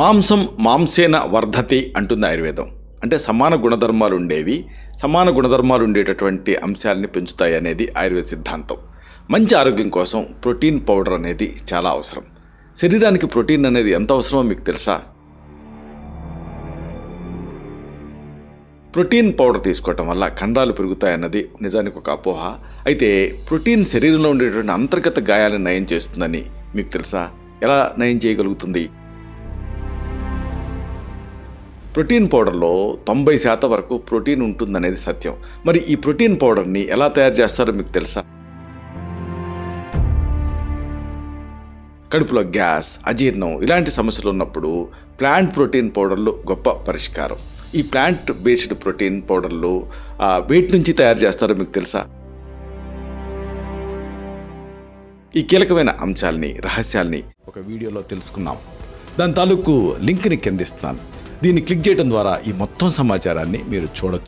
మాంసం మాంసేన వర్ధతి అంటుంది ఆయుర్వేదం. అంటే సమాన గుణధర్మాలు ఉండేవి, సమాన గుణధర్మాలు ఉండేటటువంటి అంశాలని పెంచుతాయి అనేది ఆయుర్వేద సిద్ధాంతం. మంచి ఆరోగ్యం కోసం ప్రోటీన్ పౌడర్ అనేది చాలా అవసరం. శరీరానికి ప్రోటీన్ అనేది ఎంత అవసరమో మీకు తెలుసా? ప్రోటీన్ పౌడర్ తీసుకోవటం వల్ల కండరాలు పెరుగుతాయన్నది నిజానికి ఒక అపోహ. అయితే ప్రోటీన్ శరీరంలో ఉండేటువంటి అంతర్గత గాయాలను నయం చేస్తుందని మీకు తెలుసా? ఎలా నయం చేయగలుగుతుంది? ప్రోటీన్ పౌడర్లో 90% వరకు ప్రోటీన్ ఉంటుందనేది సత్యం. మరి ఈ ప్రోటీన్ పౌడర్ని ఎలా తయారు చేస్తారో మీకు తెలుసా? కడుపులో గ్యాస్, అజీర్ణం ఇలాంటి సమస్యలు ఉన్నప్పుడు ప్లాంట్ ప్రోటీన్ పౌడర్లు గొప్ప పరిష్కారం. ఈ ప్లాంట్ బేస్డ్ ప్రోటీన్ పౌడర్లు వేటి నుంచి తయారు చేస్తారో మీకు తెలుసా? ఈ కీలకమైన అంశాలని, రహస్యాల్ని ఒక వీడియోలో తెలుసుకున్నాం. దాని తాలూకు లింక్ని కింద ఇస్తున్నాను. దీన్ని క్లిక్ చేయడం ద్వారా ఈ మొత్తం సమాచారాన్ని మీరు చూడొచ్చు.